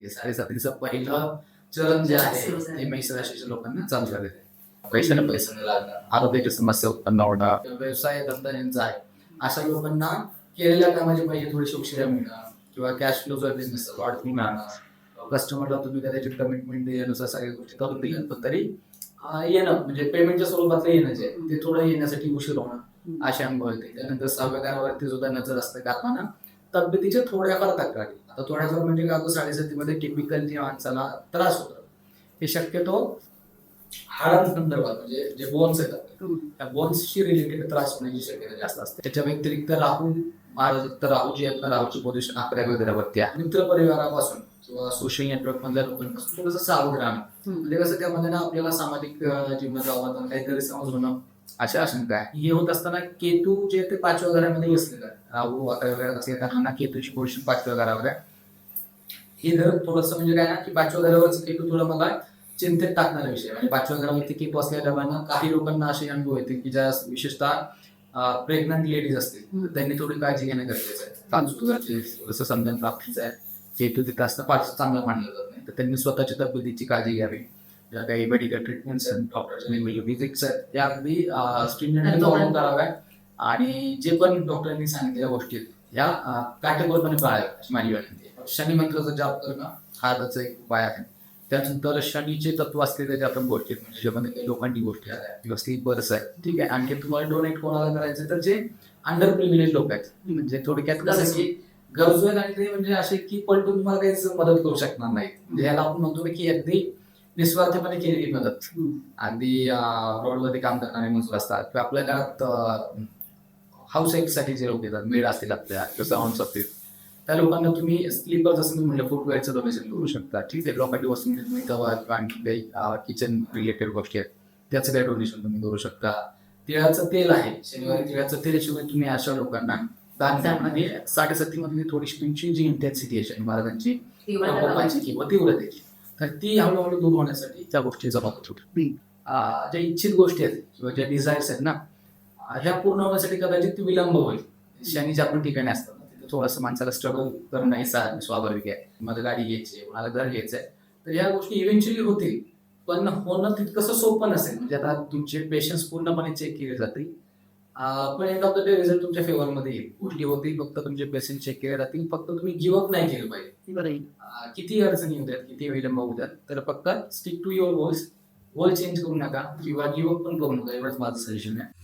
साडेसातीचं पहिलं चरण जे आहे ते मेष राशीच्या लोकांना चालू झालेलं आहे. पैशाला पैसा न लागणं, आरोग्याची समस्या उत्पन्न होणं, व्यवसाय धंदा ज्यांचा आहे अशा लोकांना केलेल्या कामाचे पैसे थोडेसे उशिरा मिळणं किंवा कॅश फ्लो जर बिझनेस वाढती मिळणं, कस्टमरला तुम्ही त्याची कमिटमेंट देण्यानुसार सगळ्या गोष्टी करून दिल्या पण तरी येणं म्हणजे पेमेंटच्या स्वरूपातलं येणं जे ते थोडं येण्यासाठी उशीर होणं असे अनुभव येते. त्यानंतर सहाव्या सुद्धा नजर असते गाताना तब्येतीच्या थोड्याफार तक्रारी. आता थोड्याफार म्हणजे का साडेसातीमध्ये टिपिकल जे माणसाला त्रास होतो हे शक्यतो हाडांसंदर्भात म्हणजे जे बोन्स येतात त्या बोन्सशी रिलेटेड त्रास होण्याची शक्यता जास्त असते. त्याच्या व्यतिरिक्त राहू राहूची राहूची पोझिशन 11 वगैरेवरती आहे. मित्र परिवारापासून किंवा सोशल नेटवर्क मधल्या लोकांपासून थोडंसं सावध राहणं म्हणजे कसं त्यामध्ये ना आपल्याला सामाजिक जीवनात गावात काहीतरी समज होणं अशा आशंका आहे. हे होत असताना केतू जे ते 5व्या घरामध्ये बसलेलं आहे. राहू 11व्या घरात असताना केतूची पोझिशन 5व्या घरावर आहे. हे घर थोडंसं म्हणजे काय ना की 5व्या घरावरचं केतू थोडं मला चिंतेत टाकणारा विषय म्हणजे 5व्या घरावरती केतू असल्याप्रमाणे काही लोकांना असे अनुभव येते की ज्या विशेषतः प्रेग्नंट लेडीज असतील त्यांनी थोडी काळजी घेणं गरजेचं आहे. थोडंसं समजून प्राप्तीचं आहे. केतू तिथं असतं 5 चांगलं मानलं जात नाही तर त्यांनी स्वतःच्या तब्येतीची काळजी घ्यावी. ज्या काही मेडिकल ट्रीटमेंट्स आहेत डॉक्टरच्या विजिट्स आहेत त्या अगदी स्ट्रिंजंटली फॉलो कराव्या आणि जे पण डॉक्टरांनी सांगितलेल्या गोष्टी आहेत या काटेकोरपणे पाळाव्या अशी माझी विनंती आहे. शनी मंत्राचा जाप करणं हा त्याचा एक उपाय आहे. त्यानंतर शनीचे तत्व असलेल्या ज्या आपण गोष्टी आहेत म्हणजे ज्यामध्ये लोकांची गोष्टी आहेत व्यवस्थित बरंच आहे ठीक आहे. आणखी तुम्हाला डोनेट कोणाला करायचं तर जे अंडर प्रिव्हिलेज लोक आहेत म्हणजे थोडक्यात कसं की गरजू आहेत आणि ते म्हणजे असे की पलटून तुम्हाला काहीच मदत करू शकणार नाही. म्हणजे याला आपण म्हणतो की अगदी निस्वार्थपणे केलेली मदत. अगदी रोडवरती काम करणारे मजूर असतात किंवा आपल्या घरात हाऊस साठी जे लोक येतात मेड असतील आपल्या किंवा साऊंड्स असतील त्या लोकांना तुम्ही स्लीपर जसं तुम्ही म्हणलं फुटवेअरचं डोनेशन करू शकता ठीक आहे. लोकांची वस्तू तुम्ही कवर किंवा आणखी काही किचन रिलेटेड गोष्टी आहेत त्याचं काही डोनेशन तुम्ही करू शकता. तिळाचं तेल आहे शनिवारी तिळाचं तेलाशिवाय तुम्ही अशा लोकांना दानमध्ये 7:30 मधली थोडीशी तुमची जी इंटेन्सिटी आहे शनी महाराजांची किंवा तीव्रतेची तर ती हळूहळू दूर होण्यासाठी त्या गोष्टीचा वापर होतो. ज्या इच्छित गोष्टी आहेत किंवा ज्या डिझायर्स आहेत ना ह्या पूर्ण होण्यासाठी कदाचित विलंब होईल. शनीच्या आपण ठिकाणी असतात थोडंसं माणसाला स्ट्रगल करणं नाही स्वाभाविक आहे. मला गाडी घ्यायची मला घर घ्यायचं आहे तर ह्या गोष्टी इव्हेंच्युअली होतील पण होणं तितकंसं सोपं नसेल. म्हणजे आता तुमचे पेशन्स पूर्णपणे चेक केले जातील पण end of the day result तुमच्या फेवरमध्ये येईल. गोष्टी होतील फक्त तुमचे पेशन्स चेक केले जातील फक्त तुम्ही गिव्हअप नाही केलं पाहिजे. किती अडचणी होत्यात किती विलंब होत्यात तर फक्त stick to your goals. Goal change करू नका किंवा गिव्हअप पण करू नका एवढंच माझं सजेशन आहे.